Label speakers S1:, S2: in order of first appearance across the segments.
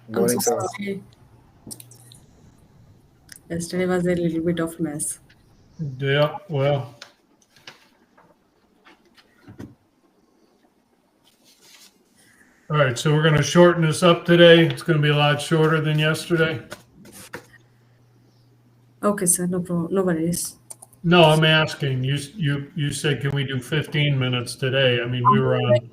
S1: I'm
S2: Morning,
S1: so
S2: sir.
S1: sorry. Yesterday was a little bit of mess.
S3: Yeah, well, all right, so we're going to shorten this up today. It's going to be a lot shorter than yesterday.
S1: Okay, sir. No problem. No worries.
S3: No, I'm asking. You said can we do 15 minutes today? I mean, we were
S1: Like,
S3: on.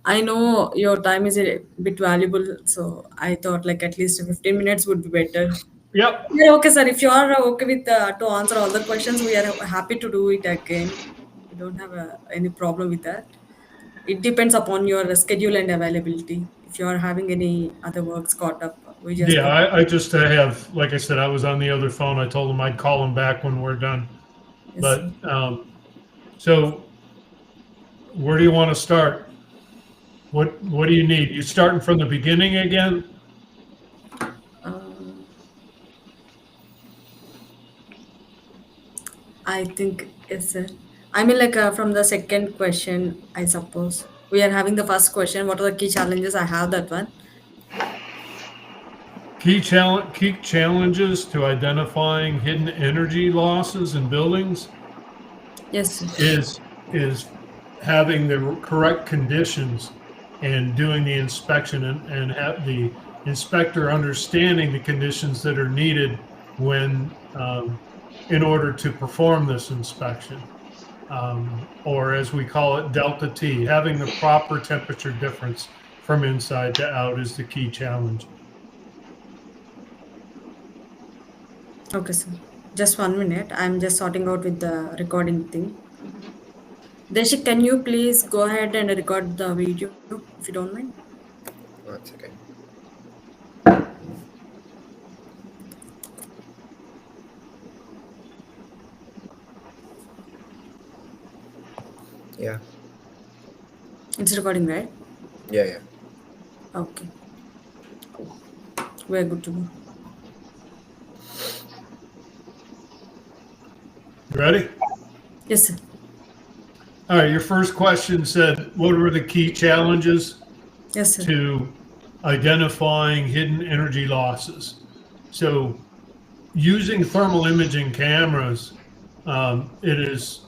S1: I know your time is a bit valuable, so I thought like at least 15 minutes would be better.
S3: Yep.
S1: Yeah, okay, sir. If you are okay with to answer all the questions, we are happy to do it again. We don't have any problem with that. It depends upon your schedule and availability. If you are having any other works caught up, we just
S3: Yeah,
S1: go.
S3: I just have, like I said, I was on the other phone. I told him I'd call him back when we're done.
S1: Yes,
S3: But
S1: sir.
S3: so where do you want to start? What do you need? You starting from the beginning again?
S1: Um, I think yes, sir. I mean, like from the second question, I suppose we are having the first question. What are the key challenges? I have that one.
S3: Key challenges to identifying hidden energy losses in buildings
S1: Yes, sir.
S3: is is having the correct conditions and doing the inspection and have the inspector understanding the conditions that are needed when in order to perform this inspection, or as we call it, delta T. Having the proper temperature difference from inside to out is the key challenge.
S1: Okay, sir. Just 1 minute. I'm just sorting out with the recording thing. Deshik, can you please go ahead and record the video if you don't mind?
S2: 1 second. Yeah,
S1: It's recording, right?
S2: yeah.
S1: Okay. We're good to go.
S3: You ready?
S1: Yes, sir.
S3: All right. Your first question said, "What were the key challenges
S1: Yes, sir.
S3: to identifying hidden energy losses?" So using thermal imaging cameras, it is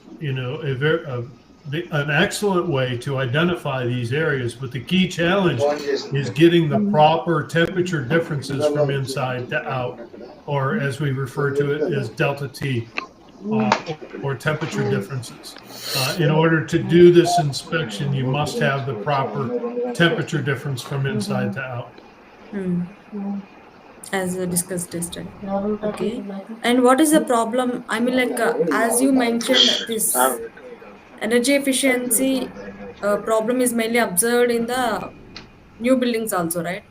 S3: an excellent way to identify these areas. But the key challenge is getting the proper temperature differences from inside to out, or as we refer to it as delta T, or temperature differences. In order to do this inspection, you must have the proper temperature difference from inside to out.
S1: Hmm. As discussed yesterday. Okay. And what is the problem? I mean, like, as you mentioned, this energy efficiency problem is mainly observed in the new buildings also, right?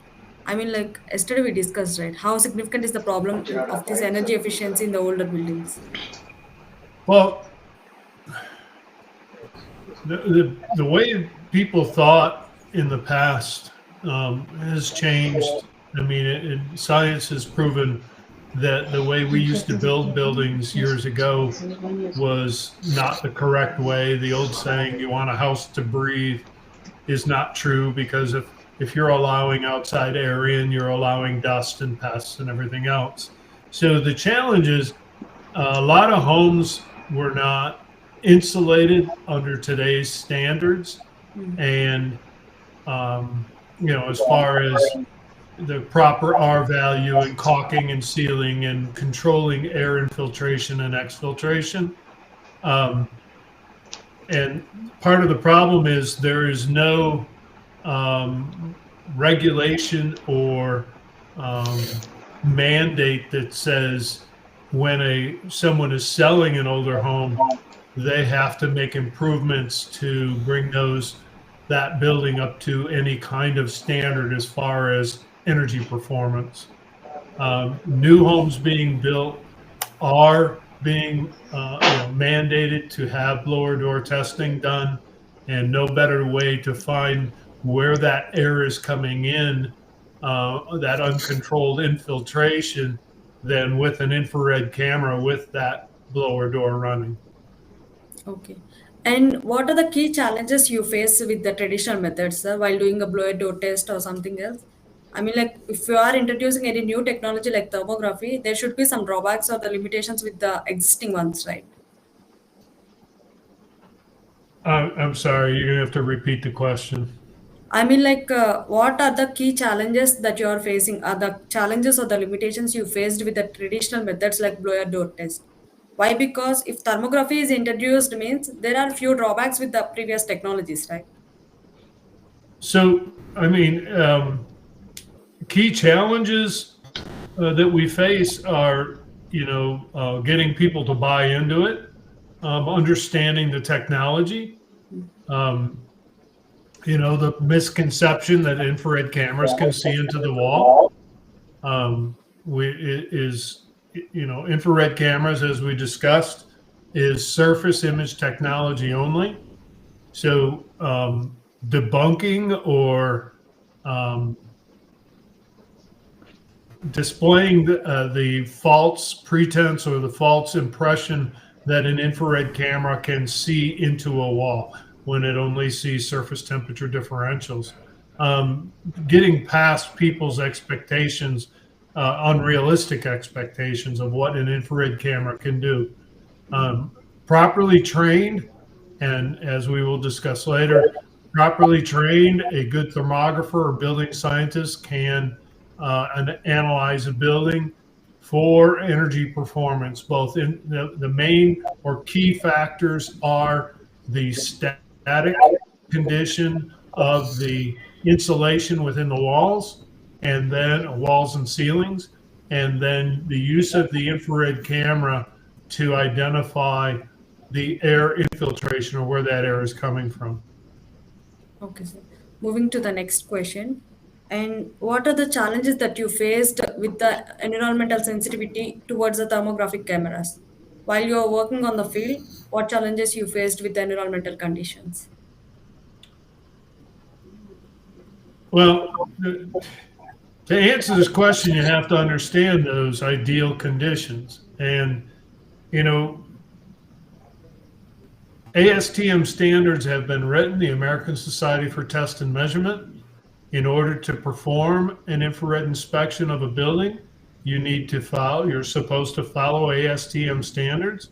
S1: I mean, like, yesterday we discussed, right? How significant is the problem of this energy efficiency in the older buildings?
S3: Well, the way people thought in the past has changed. I mean, science has proven that the way we used to build buildings years ago was not the correct way. The old saying, "You want a house to breathe," is not true, because if you're allowing outside air in, you're allowing dust and pests and everything else. So the challenge is, a lot of homes were not insulated under today's standards, and as far as the proper R value and caulking and sealing and controlling air infiltration and exfiltration. Um, and part of the problem is there is no regulation or mandate that says when someone is selling an older home, they have to make improvements to bring that building up to any kind of standard as far as energy performance. New homes being built are being mandated to have blower door testing done, and no better way to find where that air is coming in, that uncontrolled infiltration, than with an infrared camera with that blower door running.
S1: Okay. And what are the key challenges you face with the traditional methods, sir, while doing a blower door test or something else? I mean, like, if you are introducing any new technology like thermography, there should be some drawbacks or the limitations with the existing ones, right?
S3: I'm sorry, you're gonna have to repeat the question.
S1: I mean, like, what are the key challenges that you are facing? Are the challenges or the limitations you faced with the traditional methods like blower door test? Why? Because if thermography is introduced, means there are few drawbacks with the previous technologies, right?
S3: So, I mean, key challenges that we face are, getting people to buy into it, understanding the technology, um, the misconception that infrared cameras can see into the wall. Um, infrared cameras, as we discussed, is surface image technology only. So, debunking or um, displaying the false pretense or the false impression that an infrared camera can see into a wall when it only sees surface temperature differentials. Um, Getting past people's expectations, unrealistic expectations of what an infrared camera can do. Um, Properly trained, and as we will discuss later, properly trained, a good thermographer or building scientist can analyze a building for energy performance. Both in the main or key factors are the static condition of the insulation within the walls, and then walls and ceilings, and then the use of the infrared camera to identify the air infiltration or where that air is coming from.
S1: Okay, sir. Moving to the next question. And what are the challenges that you faced with the environmental sensitivity towards the thermographic cameras? While you are working on the field, what challenges you faced with the environmental conditions?
S3: Well, to answer this question, you have to understand those ideal conditions. And, you know, ASTM standards have been written, the American Society for Test and Measurement. In order to perform an infrared inspection of a building, you're supposed to follow ASTM standards,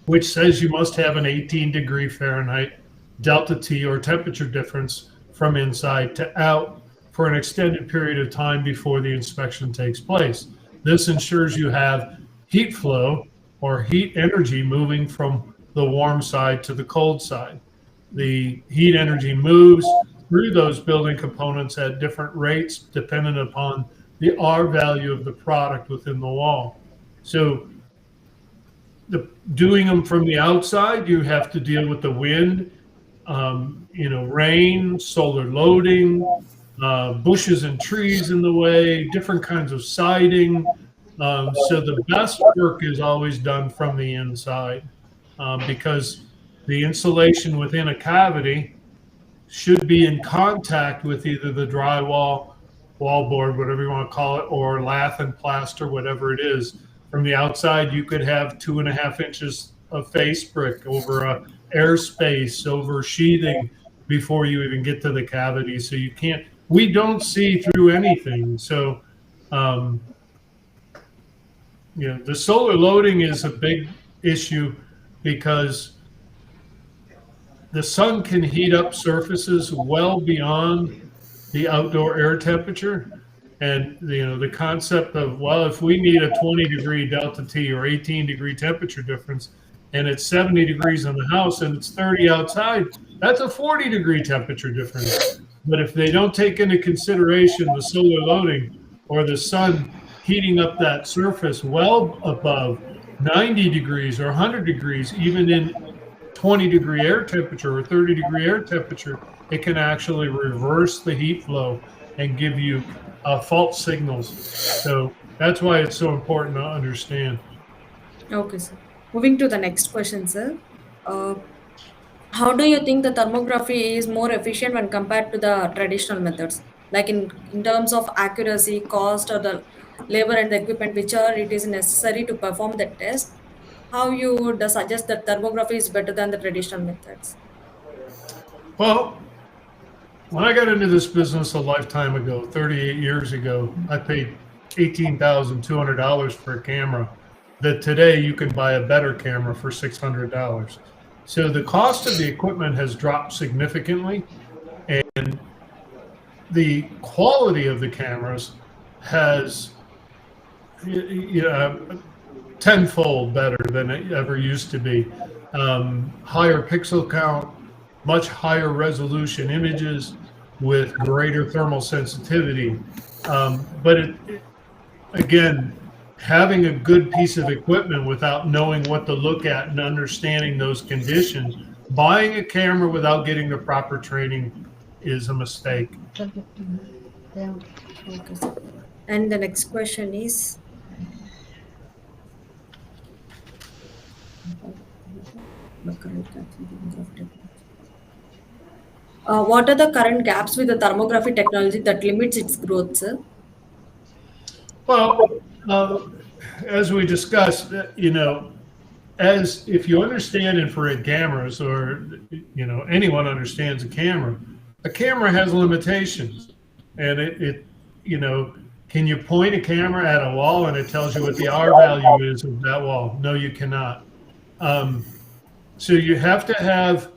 S3: which says you must have an 18-degree Fahrenheit delta T or temperature difference from inside to out for an extended period of time before the inspection takes place. This ensures you have heat flow or heat energy moving from the warm side to the cold side. The heat energy moves through those building components at different rates dependent upon the R value of the product within the wall. So doing them from the outside, you have to deal with the wind, rain, solar loading, bushes and trees in the way, different kinds of siding. So the best work is always done from the inside because the insulation within a cavity should be in contact with either the drywall, wallboard, whatever you want to call it, or lath and plaster, whatever it is. From the outside, you could have 2.5 inches of face brick over a airspace, over sheathing before you even get to the cavity. So we don't see through anything. So, um, the solar loading is a big issue because the sun can heat up surfaces well beyond the outdoor air temperature. And the concept of, well, if we need a 20-degree delta T or 18-degree temperature difference, and it's 70 degrees in the house and it's 30 outside, that's a 40-degree temperature difference. But if they don't take into consideration the solar loading or the sun heating up that surface well above 90 degrees or 100 degrees, even in 20-degree air temperature or 30-degree air temperature, it can actually reverse the heat flow and give you false signals. So that's why it's so important to understand.
S1: Okay, sir. Moving to the next question, sir. Uh, how do you think the thermography is more efficient when compared to the traditional methods? Like in terms of accuracy, cost, or the labor and the equipment which are it is necessary to perform the test? How you would suggest that thermography is better than the traditional methods?
S3: Well, When I got into this business a lifetime ago, 38 years ago, I paid $18,200 for a camera that today you can buy a better camera for $600. So the cost of the equipment has dropped significantly, and the quality of the cameras has tenfold better than it ever used to be. Higher pixel count, much higher resolution images with greater thermal sensitivity. But again, having a good piece of equipment without knowing what to look at and understanding those conditions, buying a camera without getting the proper training is a mistake.
S1: Okay, sir. And the next question is, what are the current gaps with the thermography technology that limits its growth, sir?
S3: Well, as we discussed, as if you understand infrared cameras, or anyone understands a camera has limitations, and it can you point a camera at a wall and it tells you what the R value is of that wall? No, you cannot. So you have to have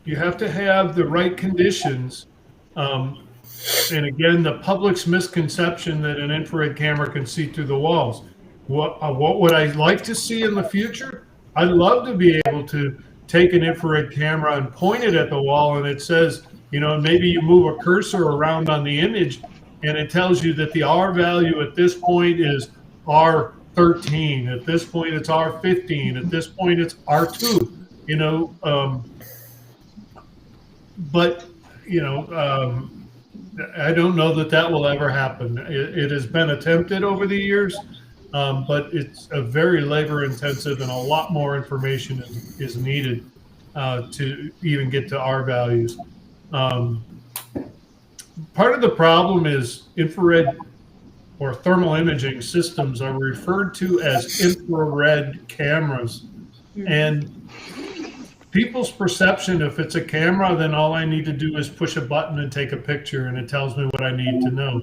S3: the right conditions. And again, the public's misconception that an infrared camera can see through the walls. What would I like to see in the future? I'd love to be able to take an infrared camera and point it at the wall, and it says, maybe you move a cursor around on the image, and it tells you that the R value at this point is R13. At this point, it's R15. At this point, it's R2. But I don't know that will ever happen. It has been attempted over the years, but it's a very labor intensive, and a lot more information is needed to even get to R values. Part of the problem is infrared or thermal imaging systems are referred to as infrared cameras. And people's perception, if it's a camera, then all I need to do is push a button and take a picture, and it tells me what I need to know.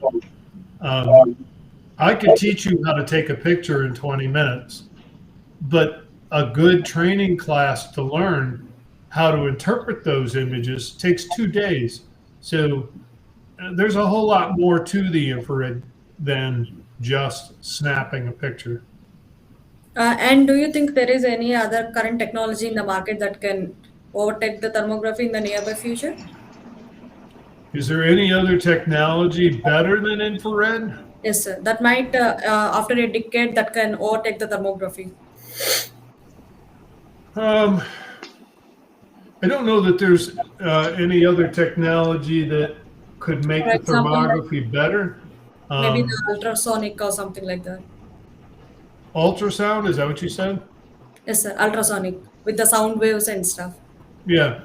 S3: I could teach you how to take a picture in 20 minutes, but a good training class to learn how to interpret those images takes 2 days. So there's a whole lot more to the infrared than just snapping a picture.
S1: And do you think there is any other current technology in the market that can overtake the thermography in the nearby future?
S3: Is there any other technology better than infrared?
S1: Yes, sir. That might, after a decade, that can overtake the thermography.
S3: I don't know that there's any other technology that could make
S1: For
S3: the
S1: example,
S3: thermography better.
S1: maybe the ultrasonic or something like that.
S3: Ultrasound, is that what you said?
S1: Yes, sir. Ultrasonic with the sound waves and stuff.
S3: Yeah.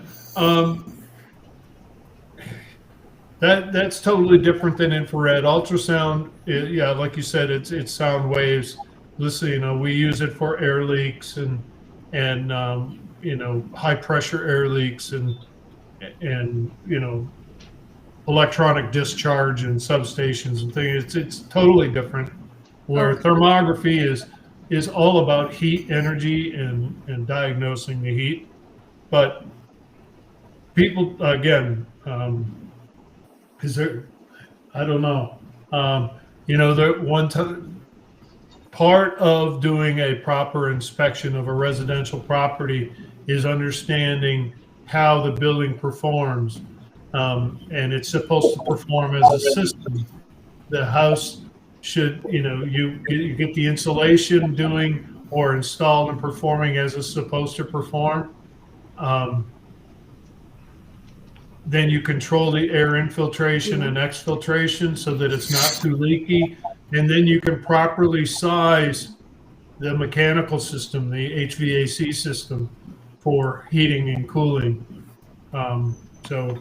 S3: That's totally different than infrared. Ultrasound, yeah, like you said, it's sound waves. Listen, we use it for air leaks and high pressure air leaks and electronic discharge and substations and things. It's totally different. Where thermography is all about heat energy and diagnosing the heat. But people, again, is there, I don't know. There one time, part of doing a proper inspection of a residential property is understanding how the building performs. And it's supposed to perform as a system. The house should, you get the insulation doing or installed and performing as it's supposed to perform. Then you control the air infiltration and exfiltration so that it's not too leaky. And then you can properly size the mechanical system, the HVAC system, for heating and cooling. So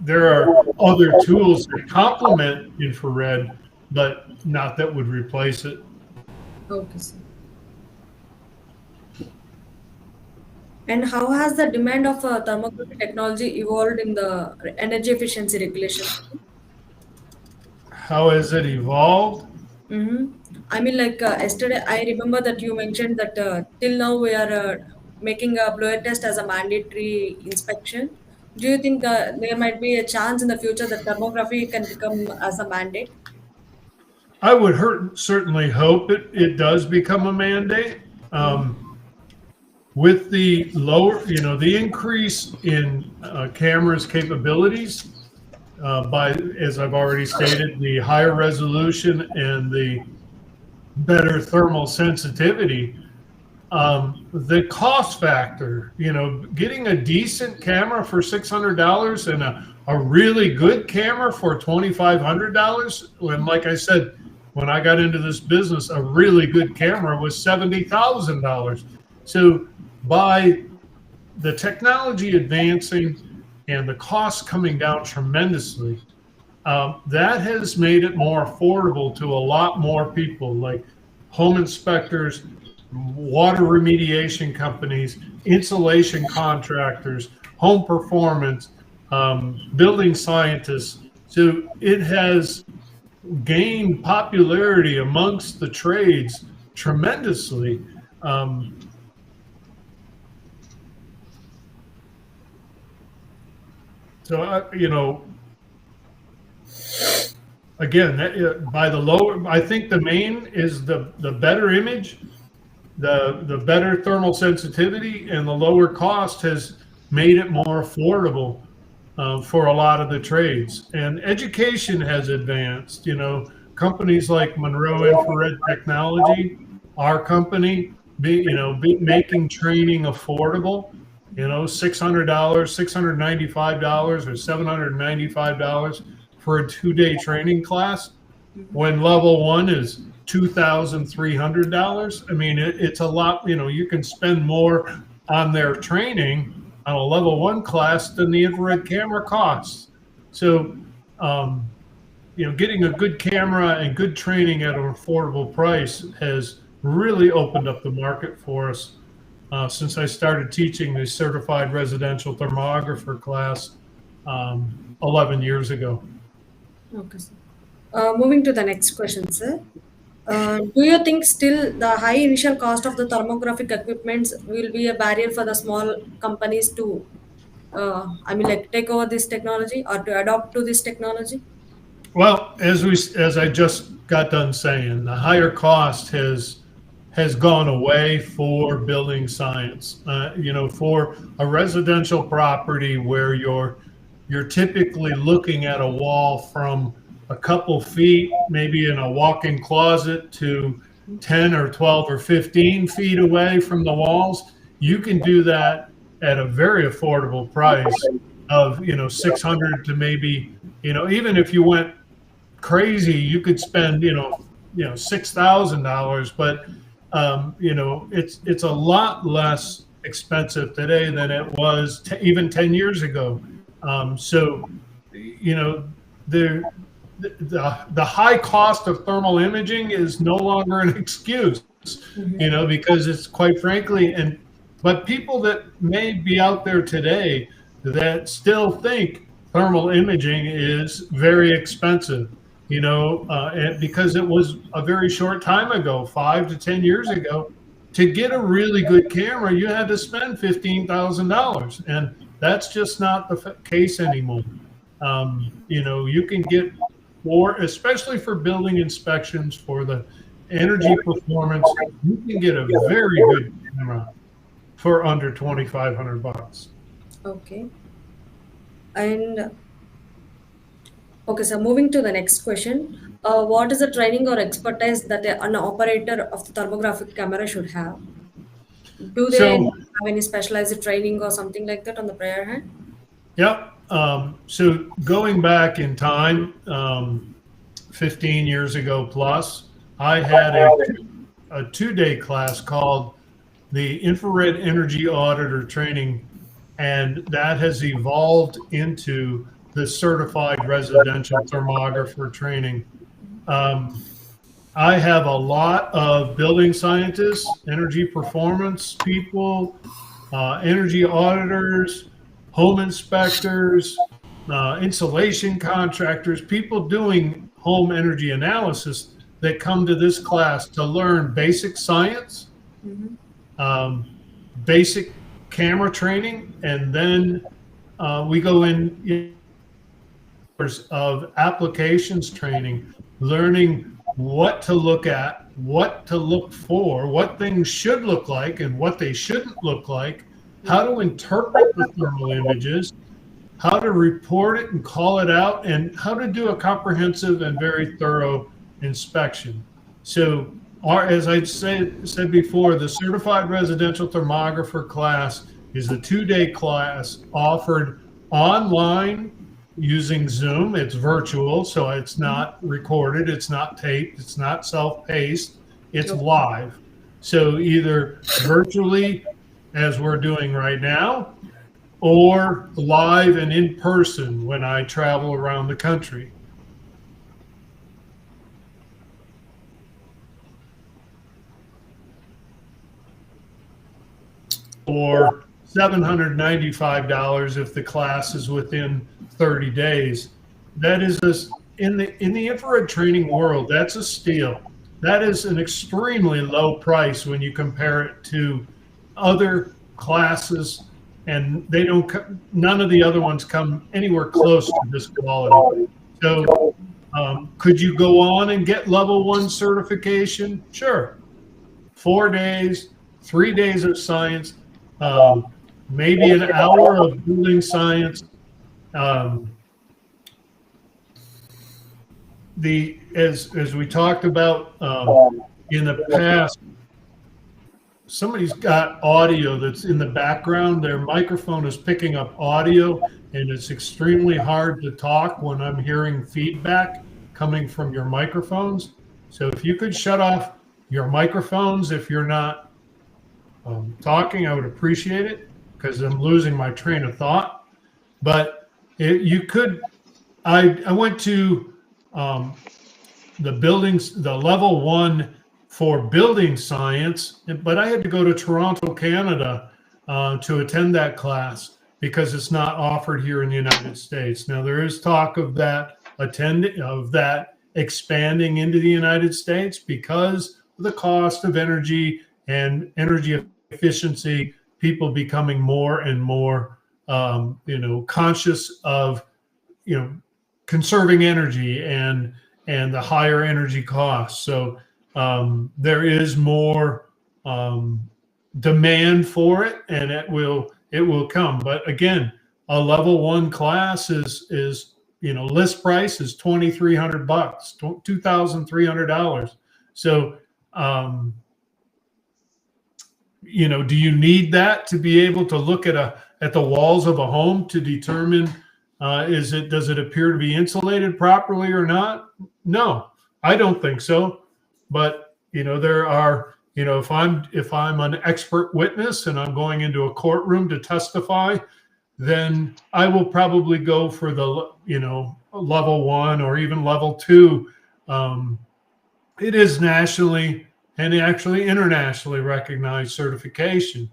S3: there are other tools that complement infrared, but not that would replace it.
S1: Okay, sir. And how has the demand of thermography technology evolved in the energy efficiency regulations?
S3: How has it evolved?
S1: Mm-hmm. I mean, like yesterday, I remember that you mentioned that till now we are making a blower test as a mandatory inspection. Do you think there might be a chance in the future that thermography can become as a mandate?
S3: I would certainly hope it does become a mandate.
S1: Mm-hmm.
S3: With the lower, the increase in cameras capabilities, by, as I've already stated, the higher resolution and the better thermal sensitivity, the cost factor, getting a decent camera for $600 and a really good camera for $2,500. When, like I said, when I got into this business, a really good camera was $70,000. So by the technology advancing and the costs coming down tremendously, that has made it more affordable to a lot more people, like home inspectors, water remediation companies, insulation contractors, home performance, building scientists. So it has gained popularity amongst the trades tremendously. Um, so, again, by the lower, I think the main is the better image, the better thermal sensitivity, and the lower cost has made it more affordable for a lot of the trades. And education has advanced. Companies like Monroe Infrared Technology, our company, making training affordable. $600, $695, or $795 for a 2-day training class, when level one is $2,300. I mean, it's a lot. You can spend more on their training on a level one class than the infrared camera costs. So, um, getting a good camera and good training at an affordable price has really opened up the market for us since I started teaching the certified residential thermographer class 11 years ago.
S1: Okay, sir. Moving to the next question, sir. Do you think still the high initial cost of the thermographic equipments will be a barrier for the small companies to, I mean, like take over this technology or to adopt to this technology?
S3: Well, as I just got done saying, the higher cost has gone away for building science. For a residential property where you're typically looking at a wall from a couple feet, maybe in a walk-in closet, to 10 or 12 or 15 feet away from the walls, you can do that at a very affordable price of 600 to maybe, even if you went crazy, you could spend $6,000, but it's a lot less expensive today than it was even 10 years ago. So the the high cost of thermal imaging is no longer an excuse, because it's, quite frankly, but people that may be out there today that still think thermal imaging is very expensive, and because it was a very short time ago, 5 to 10 years ago, to get a really good camera, you had to spend $15,000, and that's just not the case anymore. You can get, especially for building inspections, for the energy performance, you can get a very good camera for under $2,500.
S1: Okay. And okay, so moving to the next question. What is the training or expertise that an operator of the thermographic camera should have? Do they
S3: So,
S1: have any specialized training or something like that on the prior hand?
S3: yep. So going back in time, 15 years ago plus, I had a 2-day class called the Infrared Energy Auditor Training, and that has evolved into the Certified Residential Thermographer Training. I have a lot of building scientists, energy performance people, energy auditors, home inspectors, insulation contractors, people doing home energy analysis that come to this class to learn basic science, um, basic camera training, and then we go in of applications training, learning what to look at, what to look for, what things should look like and what they shouldn't look like, how to interpret the thermal images, how to report it and call it out, and how to do a comprehensive and very thorough inspection. So, as I said before, the Certified Residential Thermographer class is a 2-day class offered online using Zoom. It's virtual, so it's not recorded, it's not taped, it's not self-paced, it's live. So either virtually, as we're doing right now, or live and in person when I travel around the country. Or $795 if the class is within 30 days. That is in the infrared training world, that's a steal. That is an extremely low price when you compare it to other classes, and they don't. None of the other ones come anywhere close to this quality. So, could you go on and get level 1 certification? Sure. 4 days, 3 days of science, maybe an hour of building science. As we talked about in the past, somebody's got audio that's in the background. Their microphone is picking up audio, and it's extremely hard to talk when I'm hearing feedback coming from your microphones. So if you could shut off your microphones if you're not talking, I would appreciate it, because I'm losing my train of thought. But you could, I went to the level 1 for building science, but I had to go to Toronto, Canada to attend that class because it's not offered here in the United States. Now there is talk of that expanding into the United States because of the cost of energy and energy efficiency, people becoming more and more conscious of conserving energy and the higher energy costs. So there is more demand for it, and it will come. But again, a level 1 class is list price is $2,300, $2,300. So do you need that to be able to look at the walls of a home to determine does it appear to be insulated properly or not? No, I don't think so. But there are, if I'm an expert witness and I'm going into a courtroom to testify, then I will probably go for the level 1 or even level 2. It is nationally and actually internationally recognized certification.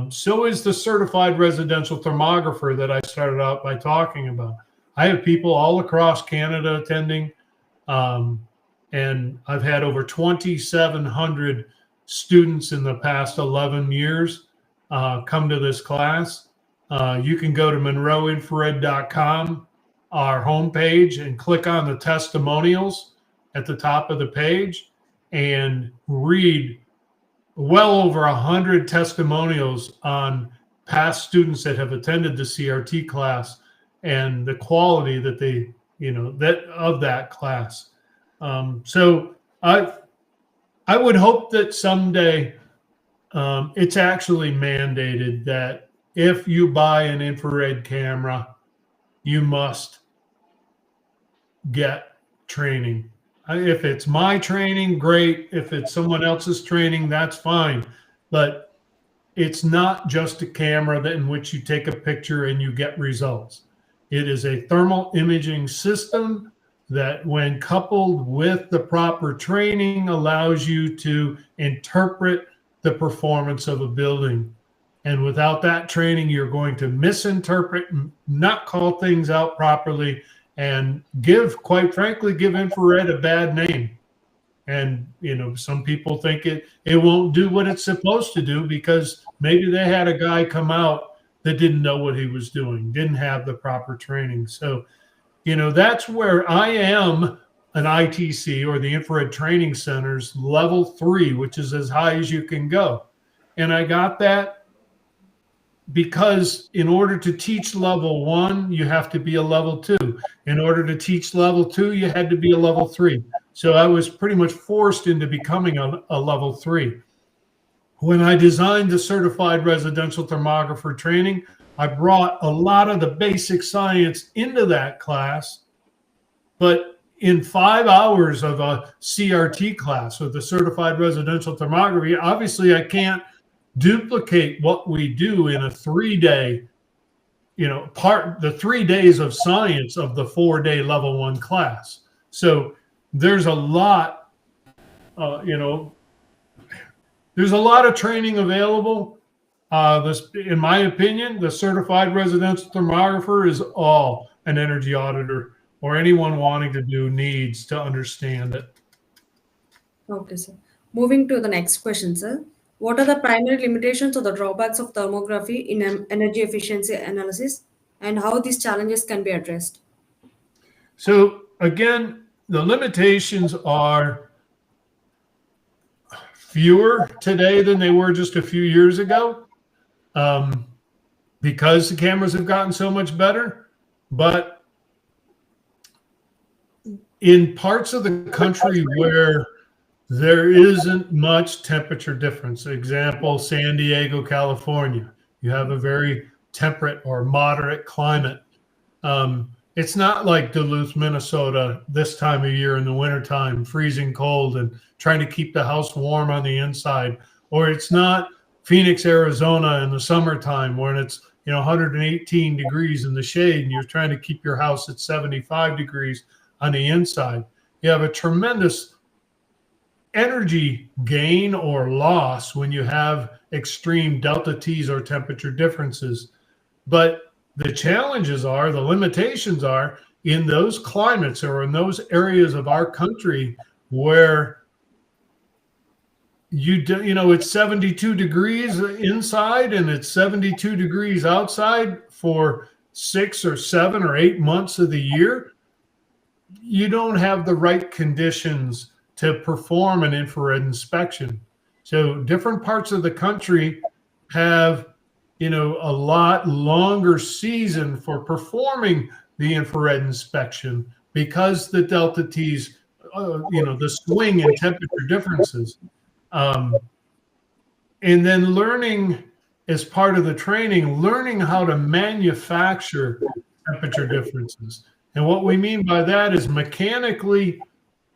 S3: So is the Certified Residential Thermographer that I started out by talking about. I have people all across Canada attending, and I've had over 2,700 students in the past 11 years come to this class. You can go to monroeinfrared.com, our homepage, and click on the testimonials at the top of the page and read well over 100 testimonials on past students that have attended the CRT class and the quality that they, of that class. So I would hope that someday it's actually mandated that if you buy an infrared camera, you must get training. If it's my training, great. If it's someone else's training, that's fine. But it's not just a camera in which you take a picture and you get results. It is a thermal imaging system that, when coupled with the proper training, allows you to interpret the performance of a building. And without that training, you're going to misinterpret, not call things out properly, and quite frankly, give infrared a bad name. And some people think it won't do what it's supposed to do because maybe they had a guy come out that didn't know what he was doing, didn't have the proper training. So that's where I am an ITC, or the Infrared Training Center's level 3, which is as high as you can go. And I got that because in order to teach level 1, you have to be a level 2. In order to teach level 2, you had to be a level 3. So I was pretty much forced into becoming a level 3. When I designed the certified residential thermographer training, I brought a lot of the basic science into that class, but in 5 hours of a CRT class, or the certified residential thermography, obviously I can't duplicate what we do in a 3-day, the 3 days of science of the 4-day level 1 class. So there's a lot, there's a lot of training available. In my opinion, the certified residential thermographer is all an energy auditor or anyone wanting to do needs to understand it.
S1: Okay, sir. Moving to the next question, sir. What are the primary limitations or the drawbacks of thermography in energy efficiency analysis, and how these challenges can be addressed?
S3: So again, the limitations are fewer today than they were just a few years ago, because the cameras have gotten so much better. But in parts of the country where there isn't much temperature difference, example, San Diego, California, you have a very temperate or moderate climate. It's not like Duluth, Minnesota, this time of year in the wintertime, freezing cold and trying to keep the house warm on the inside. Or it's not Phoenix, Arizona in the summertime when it's 118 degrees in the shade and you're trying to keep your house at 75 degrees on the inside. You have a tremendous energy gain or loss when you have extreme delta T's or temperature differences. But the challenges the limitations are in those climates or in those areas of our country where it's 72 degrees inside and it's 72 degrees outside for 6 or 7 or 8 months of the year. You don't have the right conditions to perform an infrared inspection. So different parts of the country have a lot longer season for performing the infrared inspection because the delta T's, the swing in temperature differences. And then learning as part of the training, learning how to manufacture temperature differences. And what we mean by that is mechanically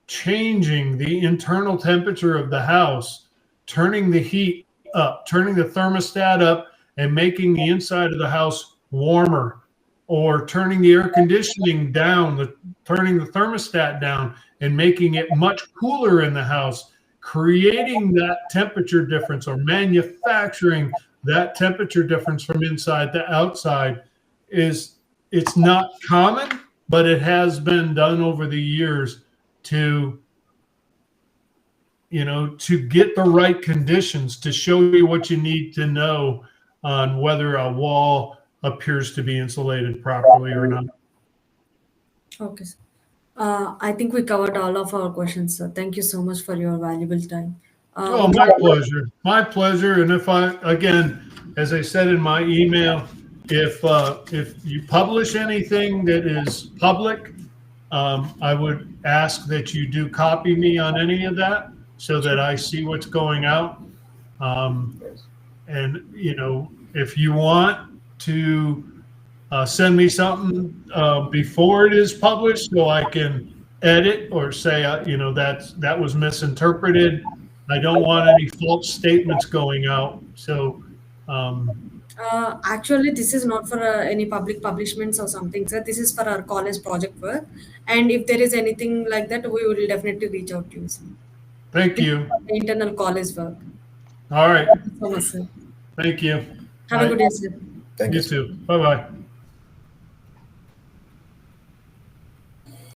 S3: changing the internal temperature of the house, turning the heat up, turning the thermostat up, and making the inside of the house warmer, or turning the air conditioning down, turning the thermostat down and making it much cooler in the house, creating that temperature difference or manufacturing that temperature difference from inside to outside. It's not common, but it has been done over the years to get the right conditions to show you what you need to know on whether a wall appears to be insulated properly or not.
S1: Okay, sir. I think we covered all of our questions, sir. Thank you so much for your valuable time.
S3: Oh, my pleasure. My pleasure. And as I said in my email, if you publish anything that is public, I would ask that you do copy me on any of that so that I see what's going out. And if you want to send me something before it is published so I can edit or say, that was misinterpreted. I don't want any false statements going out. So,
S1: actually, this is not for any public publishments or something, sir. This is for our college project work. And if there is anything like that, we will definitely reach out to you, sir.
S3: thank
S1: This is
S3: you.
S1: for the internal college work.
S3: All right.
S1: Thank you so much, sir.
S3: Thank you.
S1: Have a good day, sir.
S2: Thank you,
S3: You
S2: sir.
S3: too. Bye bye.